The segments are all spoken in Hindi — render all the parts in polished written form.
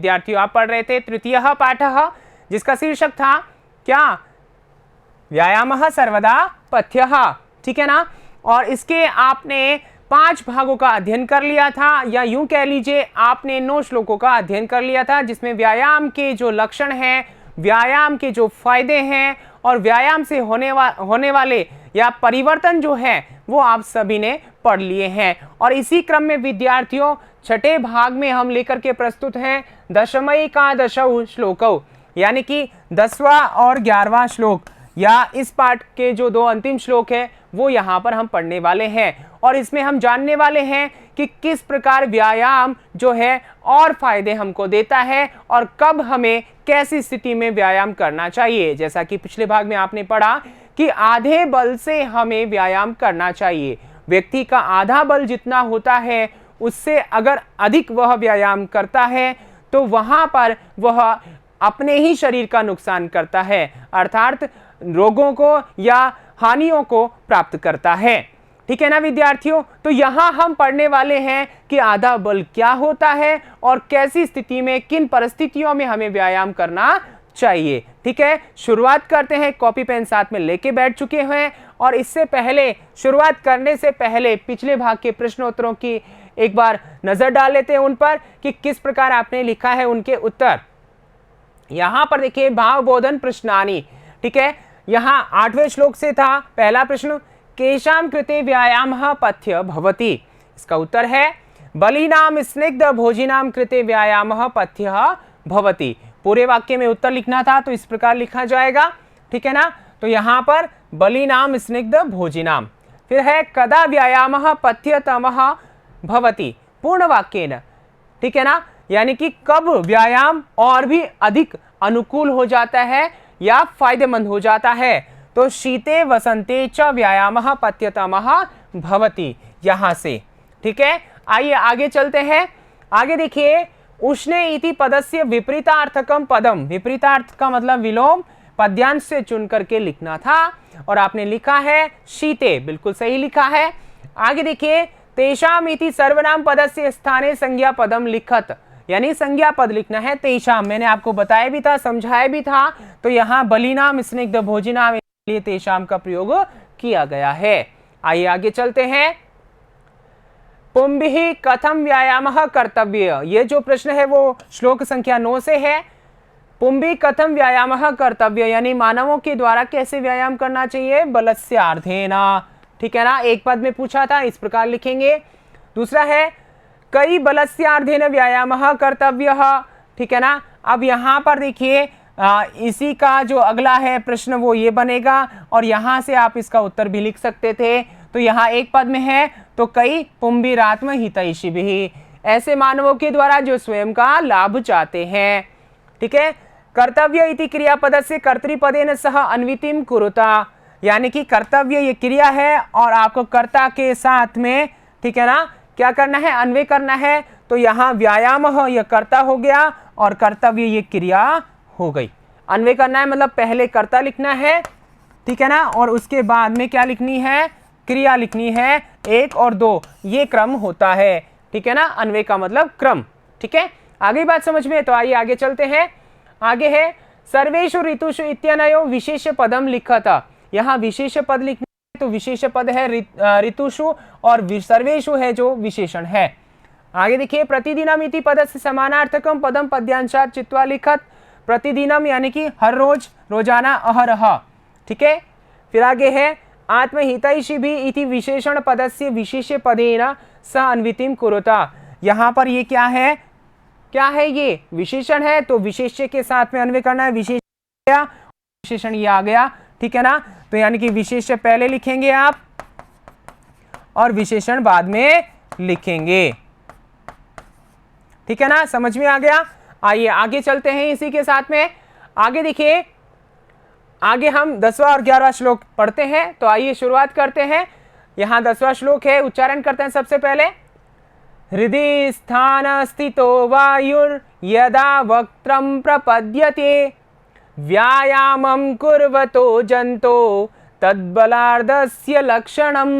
विद्यार्थियों आप पढ़ रहे थे तृतीय पाठः, जिसका शीर्षक था क्या, व्यायामः सर्वदा पथ्यः, ठीक है ना। और इसके आपने 5 भागों का अध्ययन कर लिया था, या यूं कह लीजिए आपने 9 श्लोकों का अध्ययन कर लिया था, जिसमें व्यायाम के जो लक्षण हैं, व्यायाम के जो फायदे हैं और व्यायाम से होने वाले या परिवर्तन जो है वो आप सभी ने पढ़ लिए हैं। और इसी क्रम में विद्यार्थियों छठे भाग में हम लेकर के प्रस्तुत हैं दशमैकादशौ श्लोकौ, यानी कि 10वां और 11वां श्लोक, या इस पाठ के जो 2 अंतिम श्लोक है वो यहाँ पर हम पढ़ने वाले हैं। और इसमें हम जानने वाले हैं कि किस प्रकार व्यायाम जो है और फायदे हमको देता है और कब हमें कैसी स्थिति में व्यायाम करना चाहिए। जैसा कि पिछले भाग में आपने पढ़ा कि आधे बल से हमें व्यायाम करना चाहिए। व्यक्ति का आधा बल जितना होता है उससे अगर अधिक वह व्यायाम करता है तो वहां पर वह अपने ही शरीर का नुकसान करता है, अर्थात रोगों को या हानियों को प्राप्त करता है, ठीक है ना विद्यार्थियों। तो यहाँ हम पढ़ने वाले हैं कि आधा बल क्या होता है और कैसी स्थिति में, किन परिस्थितियों में हमें व्यायाम करना चाहिए, ठीक है। शुरुआत करते हैं, कॉपी पेन साथ में लेके बैठ चुके हैं। और इससे पहले, शुरुआत करने से पहले पिछले भाग के प्रश्नोत्तरों की एक बार नजर डाल लेते हैं उन पर कि किस प्रकार आपने लिखा है उनके उत्तर। यहां पर देखिए भावबोधन प्रश्नानि, ठीक है। यहाँ 8वें श्लोक से था पहला प्रश्न, केशाम कृते व्यायामः पथ्य भवति। इसका उत्तर है बलिनाम स्निग्ध भोजिनाम कृते व्यायामः पथ्यः भवति। पूरे वाक्य में उत्तर लिखना था तो इस प्रकार लिखा जाएगा, ठीक है ना। तो यहाँ पर बलिनाम स्निग्ध भोजिनाम, फिर है कदा व्यायामः पथ्यतमः भवति पूर्ण वाक्येन, ठीक है ना, यानी कि कब व्यायाम और भी अधिक अनुकूल हो जाता है या फायदेमंद हो जाता है। तो शीते वसंते च व्यायामः पथ्यतमः भवति, यहाँ से, ठीक है। आइए आगे चलते हैं। आगे देखिए, उष्णे इति पदस्य विपरीतार्थकम पदम, विपरीतार्थ का मतलब विलोम, पद्यांश से चुन करके लिखना था और आपने लिखा है शीते, बिल्कुल सही लिखा है। आगे देखिए, तेषाम इति सर्वनाम पदस्य स्थाने संज्ञा पदम लिखत, यानी संज्ञा पद लिखना है तेषाम, मैंने आपको बताया भी था, समझाया भी था। तो यहाँ बलिनाम स्निग्ध भोजिनाम के लिए तेषाम का प्रयोग किया गया है। आइए आगे चलते हैं। पुंभिः कथम व्यायामः कर्तव्य, ये जो प्रश्न है वो श्लोक संख्या 9 से है। पुंभिः कथम व्यायामः कर्तव्य, यानी मानवों के द्वारा कैसे व्यायाम करना चाहिए, बलस्यार्धेन, ठीक है ना, एक पद में पूछा था, इस प्रकार लिखेंगे। दूसरा है कई बलस्यार्धेन व्यायामः कर्तव्यः, ठीक है ना। अब यहाँ पर देखिए इसी का जो अगला है प्रश्न वो ये बनेगा और यहाँ से आप इसका उत्तर भी लिख सकते थे। तो यहाँ एक पद में है तो कई पुंभिरात्म हितैषिभिः, ऐसे मानवों के द्वारा जो स्वयं का लाभ चाहते हैं, ठीक है। कर्तव्य इति क्रियापद से कर्तृपदेन सह अन्वितिम कुरुता, यानी कि कर्तव्य ये क्रिया है और आपको कर्ता के साथ में, ठीक है ना, क्या करना है, अन्वय करना है। तो यहाँ व्यायाम यह कर्ता हो गया और कर्तव्य ये क्रिया हो गई। अन्वय करना है मतलब पहले कर्ता लिखना है, ठीक है ना, और उसके बाद में क्या लिखनी है, क्रिया लिखनी है, 1 और 2 ये क्रम होता है, ठीक है ना। अन्वय का मतलब क्रम, ठीक है। आगे बात समझ में, तो आइए आगे चलते हैं। आगे है सर्वेषु ऋतुषु इत्यनयो विशेष पदम लिखत, यहाँ विशेष पद लिखना है तो विशेष पद है ऋतुषु और सर्वेषु है जो विशेषण है। आगे देखिए, प्रतिदिनम इति पदस्य समानार्थकम पदम पद्यांशात् चित्वा लिखत, प्रतिदिनम यानी कि हर रोज, रोजाना, अहरह, ठीक है। फिर आगे है आत्महितैषिभिः इति विशेषण पदस्य विशेष पदेन स अन्वितिम कुरुता, यहाँ पर ये क्या है, क्या है, ये विशेषण है तो विशेष्य के साथ में अन्वय करना है, विशेषण ये आ गया, ठीक है ना। तो यानी कि विशेष्य पहले लिखेंगे आप और विशेषण बाद में लिखेंगे, ठीक है ना, समझ में आ गया। आइए आगे चलते हैं इसी के साथ में। आगे देखिए, आगे हम 10वां और 11वां श्लोक पढ़ते हैं। तो आइए शुरुआत करते हैं। यहाँ 10वां श्लोक है, उच्चारण करते हैं सबसे पहले। हृदि स्थान स्थितो वायुर्यदा वक्त्रं प्रपद्यते व्यायामं कुर्वतो जंतो तद्बलार्धस्य लक्षणम,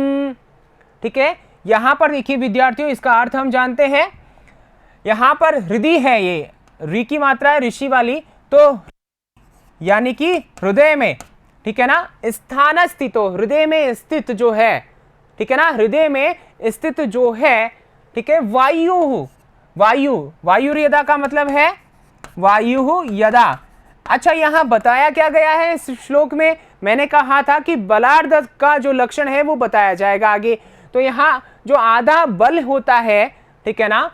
ठीक है। यहाँ पर देखिए विद्यार्थियों, इसका अर्थ हम जानते हैं। यहाँ पर हृदय है, ये री की मात्रा है ऋषि वाली, तो यानी कि हृदय में, ठीक है ना, स्थान स्थितो, हृदय में स्थित जो है, ठीक है ना, हृदय में स्थित जो है, ठीक है, वायु, वायु, वायु यदा का मतलब है वायु यदा। अच्छा, यहां बताया क्या गया है इस श्लोक में? मैंने कहा था कि बलार्ध का जो लक्षण है वो बताया जाएगा आगे। तो यहां जो आधा बल होता है, ठीक है ना,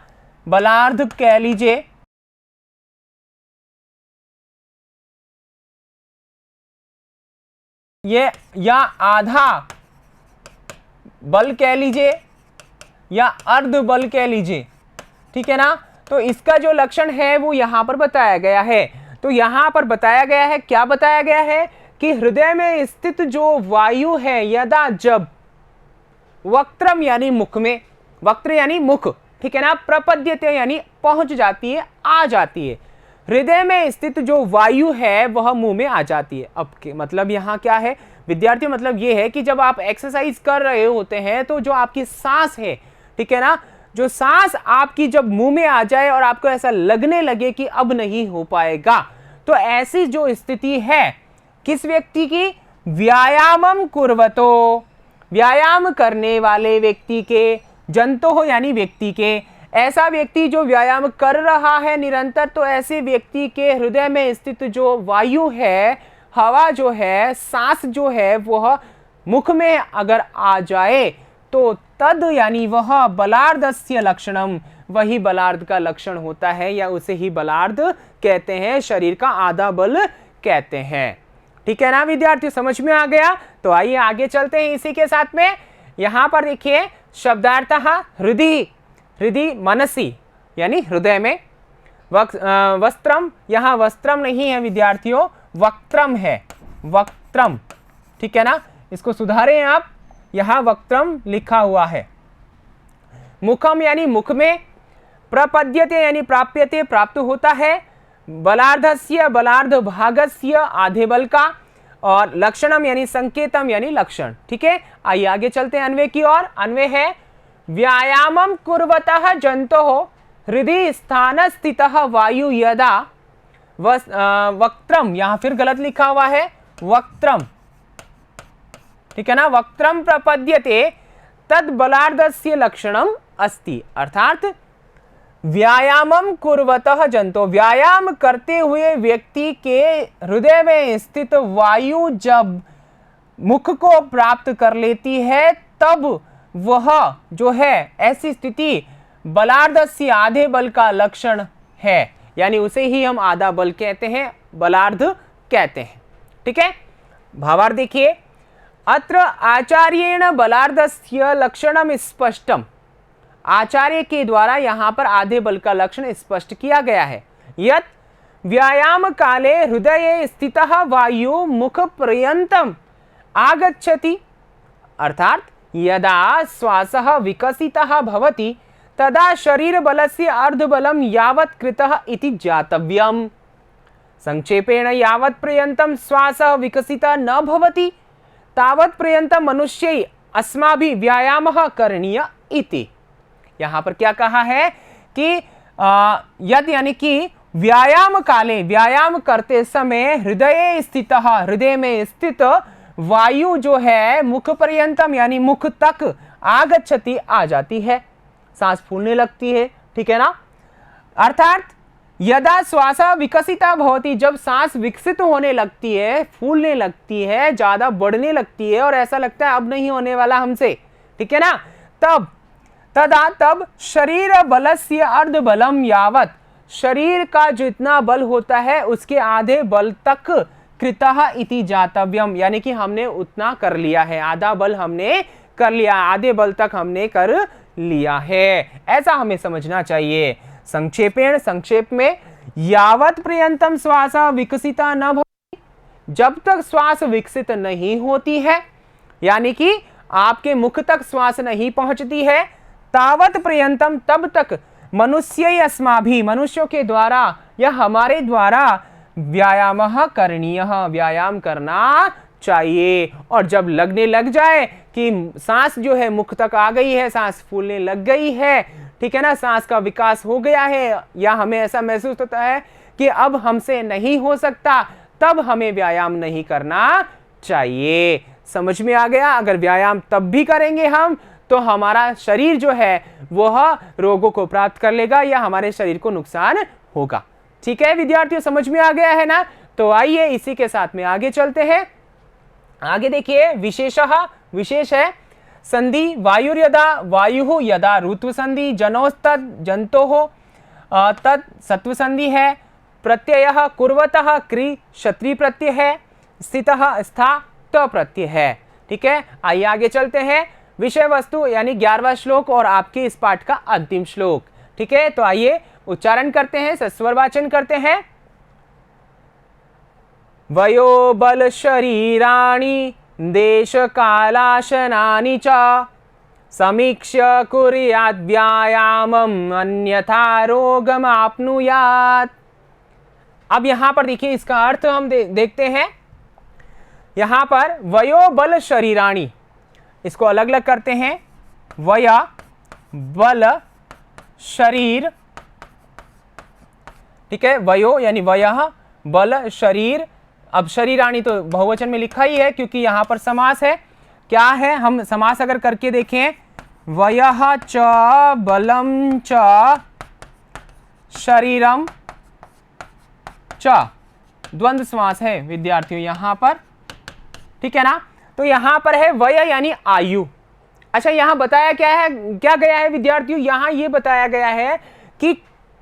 बलार्ध कह लीजिए, ये या आधा बल कह लीजिए या अर्ध बल कह लीजिए, ठीक है ना। तो इसका जो लक्षण है वो यहां पर बताया गया है। तो यहां पर बताया गया है, क्या बताया गया है कि हृदय में स्थित जो वायु है, यदा जब वक्त्रम यानी मुख में, वक्त्र यानी मुख, ठीक है ना, प्रपद्यते यानी पहुंच जाती है, आ जाती है, हृदय में स्थित जो वायु है वह मुंह में आ जाती है। अब के मतलब यहाँ क्या है विद्यार्थियों, मतलब ये है कि जब आप एक्सरसाइज कर रहे होते हैं तो जो आपकी सांस है, ठीक है ना, जो सांस आपकी जब मुंह में आ जाए और आपको ऐसा लगने लगे कि अब नहीं हो पाएगा, तो ऐसी जो स्थिति है किस व्यक्ति की? व्यायामम कुर्वतो, व्यायाम करने वाले व्यक्ति के, जंतो हो यानी व्यक्ति के, ऐसा व्यक्ति जो व्यायाम कर रहा है निरंतर, तो ऐसे व्यक्ति के हृदय में स्थित जो वायु है, हवा जो है, सांस जो है, वह मुख में अगर आ जाए तो तद यानी वह बलार्धस्य लक्षणम, वही बलार्ध का लक्षण होता है, या उसे ही बलार्ध कहते हैं, शरीर का आधा बल कहते हैं। ठीक है ना विद्यार्थियों, समझ में आ गया? तो आइए आगे चलते हैं इसी के साथ में। यहां पर देखिए शब्दार्थः हृदि, हृदि मनसी यानी हृदय में, वस्त्रम, यहां वस्त्रम नहीं है विद्यार्थियों, वक्त्रम है, वक्त्रम, ठीक है ना, इसको सुधारें आप, यहां वक्त्रम लिखा हुआ है। मुखम यानी मुख में, प्रपद्यते यानी प्राप्यते प्राप्त होता है, बलार्धस्य बलार्ध भागस्य आधे बल का, और लक्षणम यानी संकेतम यानी लक्षण। ठीक है, आइए आगे चलते हैं अन्वय की ओर। अन्वय है व्यायामम कुर्वतः जंतोः हृदि स्थान स्थितः वायु यदा वक्त्रम, यहां फिर गलत लिखा हुआ है वक्त्रम, ठीक है ना, वक्त्रम प्रपद्यते तद बलार्धस्य लक्षणम अस्ति, अर्थात व्यायामम कुर्वतः जंतो, व्यायाम करते हुए व्यक्ति के हृदय में स्थित वायु जब मुख को प्राप्त कर लेती है, तब वह जो है ऐसी स्थिति बलार्धस्य आधे बल का लक्षण है, यानी उसे ही हम आधा बल कहते हैं, बलार्ध कहते हैं। ठीक है, भावार्थ देखिए, अत्र आचार्येण बलार्धस्य लक्षणम स्पष्टम, आचार्य के द्वारा यहां पर आधे बल का लक्षण स्पष्ट किया गया है। यत व्यायाम काले हृदये स्थितः वायु मुख पर्यंतम आगच्छति, अर्थात यदा श्वासः विकसितः भवति तदा शरीर बलस्य अर्धबलं यावत् कृतः इति ज्ञातव्यम्। संक्षेपेण यावत् पर्यन्तं श्वासः विकसितः न भवति तावत् पर्यन्तं मनुष्यै अस्माभिः व्यायामः करणीय इति। यहां पर क्या कहा है कि यद यानी कि व्यायाम काले, व्यायाम करते समय हृदय स्थितः, हृदय में स्थित वायु जो है मुख पर्यंतम यानी मुख तक आगच्छति, आ जाती है, सांस फूलने लगती है। ठीक है ना, अर्थात यदा श्वास विकसिता भवति, जब सांस विकसित होने लगती है, फूलने लगती है, ज्यादा बढ़ने लगती है और ऐसा लगता है अब नहीं होने वाला हमसे, ठीक है ना, तब तदा तब शरीर बलस्य अर्ध बलम यावत, शरीर का जितना बल होता है उसके आधे बल तक कृतः इति जातव्यम, यानी कि हमने उतना कर लिया है, आधा बल हमने कर लिया, आधे बल तक हमने कर लिया है, ऐसा हमें समझना चाहिए। संक्षेपेण, संक्षेप में, यावत पर्यंतम श्वास विकसिता न भवति, जब तक श्वास विकसित नहीं होती है, यानी कि आपके मुख तक श्वास नहीं पहुंचती है, तावत पर्यंतम, तब तक मनुष्य अस्माभि, मनुष्यों के द्वारा या हमारे द्वारा व्यायामः करणीयः, व्यायाम करना चाहिए। और जब लगने लग जाए कि सांस जो है मुख तक आ गई है, सांस फूलने लग गई है, ठीक है ना, सांस का विकास हो गया है या हमें ऐसा महसूस होता है कि अब हमसे नहीं हो सकता, तब हमें व्यायाम नहीं करना चाहिए। समझ में आ गया? अगर व्यायाम तब भी करेंगे हम तो हमारा शरीर जो है वह रोगों को प्राप्त कर लेगा या हमारे शरीर को नुकसान होगा। ठीक है विद्यार्थियों, समझ में आ गया है ना? तो आइए इसी के साथ में आगे चलते हैं। आगे देखिए, विशेष है संधि वायुर्यदा वायु यदा ऋतु संधि जनोस्तद जंतो तद सत्व संधि है। प्रत्यय कुर्वतः क्री क्षत्रि प्रत्यय है। स्थितः स्था त प्रत्यय है। ठीक है, आइए आगे चलते हैं। विषय वस्तु यानी 11वां श्लोक और आपके इस पाठ का अंतिम श्लोक। ठीक है, तो आइए उच्चारण करते हैं, सस्वर वाचन करते हैं। वयो बल शरीराणि देश कालाशनानि च समीक्ष्य कुर्यात् व्यायामम् अन्यथा रोगमाप्नुयात्। अब यहां पर देखिए इसका अर्थ हम देखते हैं। यहां पर वयो बल शरीराणि, इसको अलग अलग करते हैं। वया बल शरीर, ठीक है, वयो यानी वयः बल शरीर। अब शरीराणि तो बहुवचन में लिखा ही है क्योंकि यहां पर समास है। क्या है, हम समास अगर करके देखें, वयः च बलम च शरीरम च, द्वंद्व समास है विद्यार्थियों यहां पर। ठीक है ना, तो यहां पर है वय यानी आयु। अच्छा, यहां बताया क्या गया है विद्यार्थियों, यहां ये बताया गया है कि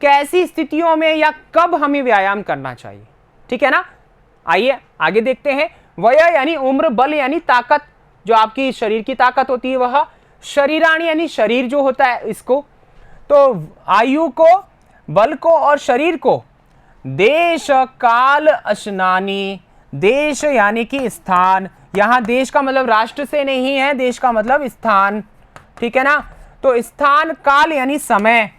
कैसी स्थितियों में या कब हमें व्यायाम करना चाहिए। ठीक है ना, आइए आगे देखते हैं। वय यानी उम्र, बल यानी ताकत, जो आपकी शरीर की ताकत होती है वह। शरीराणि यानी शरीर जो होता है इसको। तो आयु को, बल को और शरीर को। देश काल अशनानी, देश यानी कि स्थान, यहां देश का मतलब राष्ट्र से नहीं है, देश का मतलब स्थान। ठीक है ना, तो स्थान, काल यानी समय,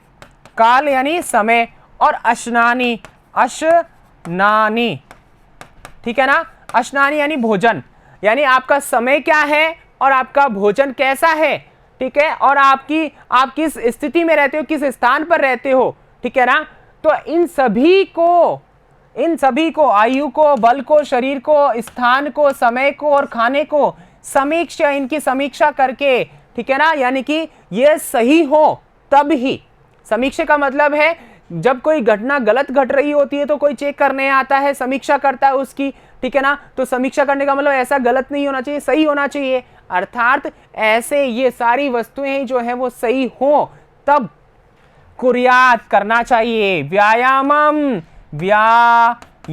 काल यानी समय, और अशनानी, अशनानी, ठीक है ना, अशनानी यानी भोजन, यानी आपका समय क्या है और आपका भोजन कैसा है। ठीक है, और आप किस स्थिति में रहते हो, किस स्थान पर रहते हो। ठीक है ना, तो इन सभी को आयु को, बल को, शरीर को, स्थान को, समय को और खाने को समीक्षा, इनकी समीक्षा करके, ठीक है ना, यानी कि ये सही हो तब ही। समीक्षा का मतलब है जब कोई घटना गलत घट रही होती है तो कोई चेक करने आता है, समीक्षा करता है उसकी। ठीक है ना, तो समीक्षा करने का मतलब ऐसा गलत नहीं होना चाहिए, सही होना चाहिए। अर्थात ऐसे ये सारी वस्तुएं जो है वो सही हो तब कुर्यात करना चाहिए। व्यायामम, व्यायामम,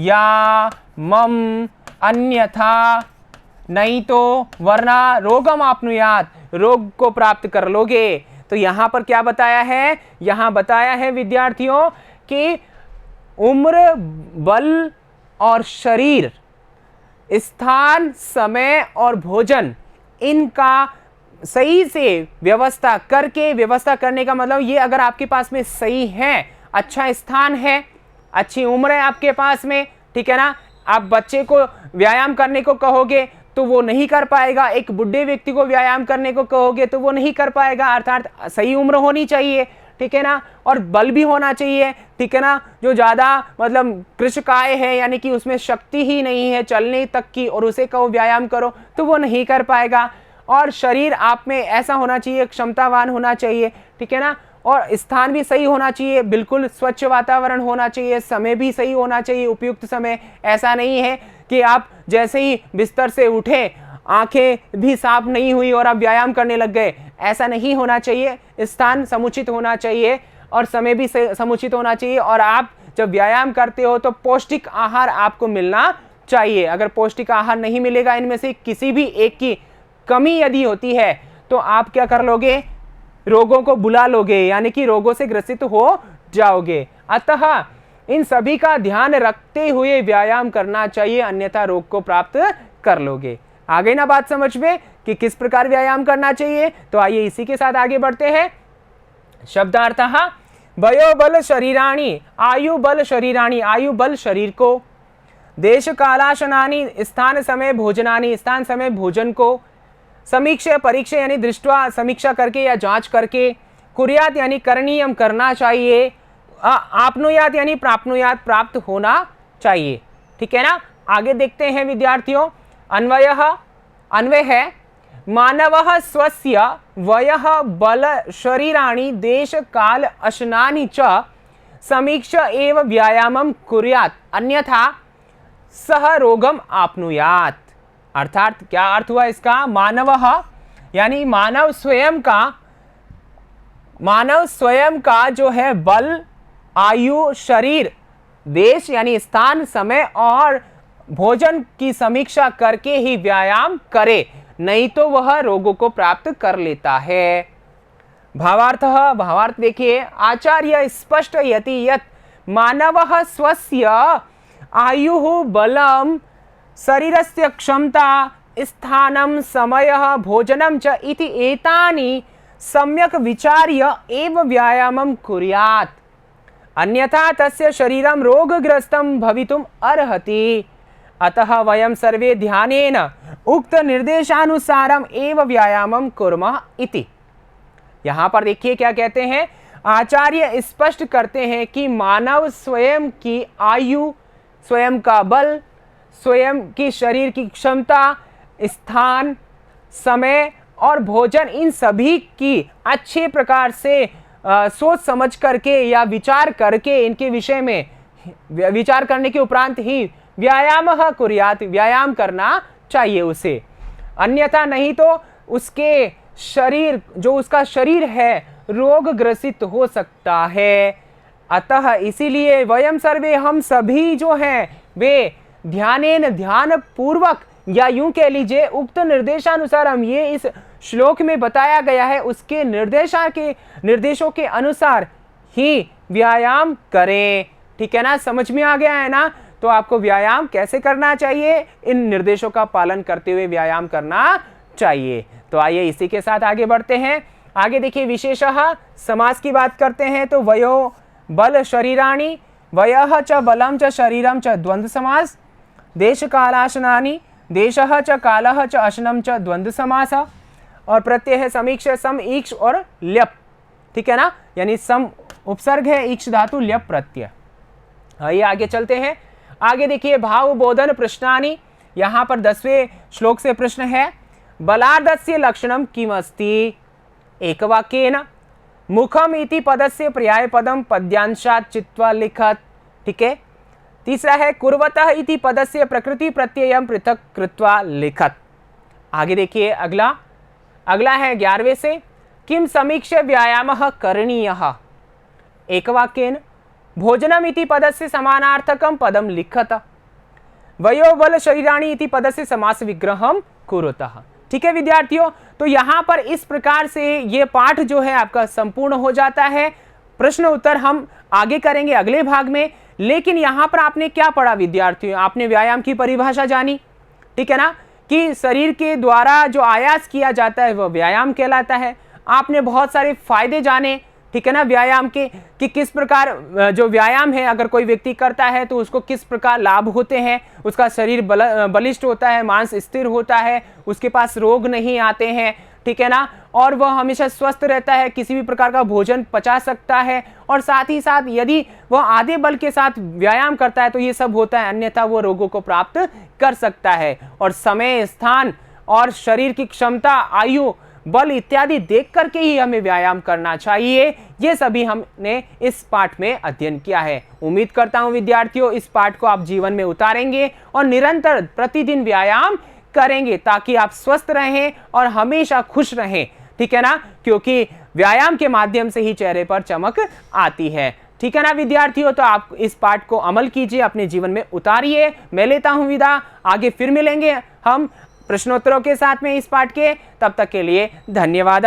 अन्यथा नहीं तो वरना रोगम आपनुयात, रोग को प्राप्त कर लोगे। तो यहां पर क्या बताया है, यहां बताया है विद्यार्थियों कि उम्र, बल और शरीर, स्थान, समय और भोजन, इनका सही से व्यवस्था करके, व्यवस्था करने का मतलब ये अगर आपके पास में सही है, अच्छा स्थान है, अच्छी उम्र है आपके पास में, ठीक है ना, आप बच्चे को व्यायाम करने को कहोगे तो वो नहीं कर पाएगा, एक बुढ़े व्यक्ति को व्यायाम करने को कहोगे तो वो नहीं कर पाएगा। अर्थात सही उम्र होनी चाहिए, ठीक है ना, और बल भी होना चाहिए। ठीक है ना, जो ज्यादा मतलब कृशकाय है यानी कि उसमें शक्ति ही नहीं है चलने तक की, और उसे कहो व्यायाम करो तो वो नहीं कर पाएगा। और शरीर आप में ऐसा होना चाहिए, क्षमतावान होना चाहिए, ठीक है ना, और स्थान भी सही होना चाहिए, बिल्कुल स्वच्छ वातावरण होना चाहिए, समय भी सही होना चाहिए, उपयुक्त समय। ऐसा नहीं है कि आप जैसे ही बिस्तर से उठे, आंखें भी साफ नहीं हुई और आप व्यायाम करने लग गए, ऐसा नहीं होना चाहिए। स्थान समुचित होना चाहिए और समय भी समुचित होना चाहिए। और आप जब व्यायाम करते हो तो पौष्टिक आहार आपको मिलना चाहिए। अगर पौष्टिक आहार नहीं मिलेगा, इनमें से किसी भी एक की कमी यदि होती है तो आप क्या कर लोगे, रोगों को बुला लोगे, यानी कि रोगों से ग्रसित हो जाओगे। अतः इन सभी का ध्यान रखते हुए व्यायाम करना चाहिए, अन्यथा रोग को प्राप्त कर लोगे। आ गई ना बात समझ में कि किस प्रकार व्यायाम करना चाहिए। तो आइए इसी के साथ आगे बढ़ते हैं। शब्दार्थः वयो बल शरीराणि, आयु बल शरीराणि, आयु बल शरीर को, देश कालाशनानि, स्थान समय भोजनानि, स्थान समय भोजन को, समीक्षा परीक्षा यानी दृष्टवा, समीक्षा करके या जांच करके, कुर्यात यानी करणीयम करना चाहिए, आपनुयात यानी प्राप्नुयात प्राप्त होना चाहिए। ठीक है ना। आगे देखते हैं विद्यार्थियों, अन्वयः, अन्वय है मानवः स्वस्य वयः बल शरीराणि देश काल अशनानि च समीक्ष एव व्यायामं कुर्यात् अन्यथा सह रोगम आपनुयात्। अर्थात क्या अर्थ हुआ इसका, मानवः यानी मानव स्वयं का जो है बल, आयु, शरीर, देश यानी स्थान, समय और भोजन की समीक्षा करके ही व्यायाम करे, नहीं तो वह रोगों को प्राप्त कर लेता है। भावार्थ, भावार्थ देखिए, आचार्य स्पष्टयति यत् मानवः स्वस्य आयुः बलं शरीरस्य क्षमता स्थानं समयः भोजनं च इति एतानि सम्यक् विचार्य एव व्यायामं कुर्यात् अन्यथा तस्य शरीरं रोगग्रस्तं भवितुम् अर्हति। अतः वयं सर्वे ध्यानेन उक्त निर्देशानुसारम एव व्यायामं कुर्मः इति। यहाँ पर देखिए क्या कहते हैं, आचार्य स्पष्ट करते हैं कि मानव स्वयं की आयु, स्वयं का बल, स्वयं की शरीर की क्षमता, स्थान, समय और भोजन, इन सभी की अच्छे प्रकार से सोच समझ करके या विचार करके इनके विषय में विचार करने के उपरांत ही व्यायामः कुर्यात्, व्यायाम करना चाहिए उसे, अन्यथा नहीं तो उसके शरीर, जो उसका शरीर है, रोग ग्रसित हो सकता है। अतः इसीलिए वयम सर्वे, हम सभी जो हैं वे ध्यानेन, ध्यान पूर्वक, या यूं कह लीजिए उक्त निर्देशानुसार, हम ये इस श्लोक में बताया गया है उसके निर्देशों के अनुसार ही व्यायाम करें। ठीक है ना, समझ में आ गया है ना। तो आपको व्यायाम कैसे करना चाहिए, इन निर्देशों का पालन करते हुए व्यायाम करना चाहिए। तो आइए इसी के साथ आगे बढ़ते हैं। आगे देखिए, विशेषः समास की बात करते हैं तो वयो बल शरीराणि, वयः च बलं च शरीरं च द्वंद्व समास, देश कालाशनानि, देशः च कालः च अशनं च द्वंद्व समास, और प्रत्यय है समीक्ष, सम, ईक्ष और ल्यप। ठीक है ना, यानी सम उपसर्ग है, ईक्ष धातु, ल्यप प्रत्यय। आइए आगे चलते हैं। आगे देखिए, भाव बोधन प्रश्नानि, यहाँ पर 10वें श्लोक से प्रश्न है, बलार्धस्य लक्षणम किमस्ति, एक वाक्येन, मुखम इति पदस्य पर्याय पदम पद्यांशात् चित्वा लिखत। ठीक है। तीसरा है, कुर्वतः इति पदस्य प्रकृति प्रत्ययम पृथक कृत्वा लिखत। आगे देखिए अगला है 11वें से, किम समीक्ष्य व्यायामः करणीयः, एक वाक्येन, भोजनम इति पदस्य समानार्थकम पदम लिखत, वयो बल शरीराणि इति पदस्य समास विग्रहम कुरुतः। ठीक है विद्यार्थियों, तो यहाँ पर इस प्रकार से ये पाठ जो है आपका संपूर्ण हो जाता है। प्रश्न उत्तर हम आगे करेंगे अगले भाग में, लेकिन यहाँ पर आपने क्या पढ़ा विद्यार्थियों, आपने व्यायाम की परिभाषा जानी। ठीक है ना, कि शरीर के द्वारा जो आयास किया जाता है वह व्यायाम कहलाता है। आपने बहुत सारे फायदे जाने, ठीक है ना, व्यायाम के, कि किस प्रकार जो व्यायाम है अगर कोई व्यक्ति करता है तो उसको किस प्रकार लाभ होते हैं, उसका शरीर बलिष्ठ होता है, मांस स्थिर होता है, उसके पास रोग नहीं आते हैं। ठीक है ना, और वह हमेशा स्वस्थ रहता है, किसी भी प्रकार का भोजन पचा सकता है, और साथ ही साथ यदि वह आधे बल के साथ व्यायाम करता है तो ये सब होता है, अन्यथा वो रोगों को प्राप्त कर सकता है। और समय, स्थान और शरीर की क्षमता, आयु, बल इत्यादि देख करके ही हमें व्यायाम करना चाहिए। ये सभी हमने इस पाठ में अध्ययन किया है। उम्मीद करता हूं विद्यार्थियों इस पाठ को आप जीवन में उतारेंगे और निरंतर प्रतिदिन व्यायाम करेंगे, ताकि आप स्वस्थ रहें और हमेशा खुश रहें। ठीक है ना, क्योंकि व्यायाम के माध्यम से ही चेहरे पर चमक आती है। ठीक है ना विद्यार्थियों, तो आप इस पाठ को अमल कीजिए, अपने जीवन में उतारिए। मैं लेता हूं विदा, आगे फिर मिलेंगे हम प्रश्नोत्तरों के साथ में इस पाठ के। तब तक के लिए धन्यवाद।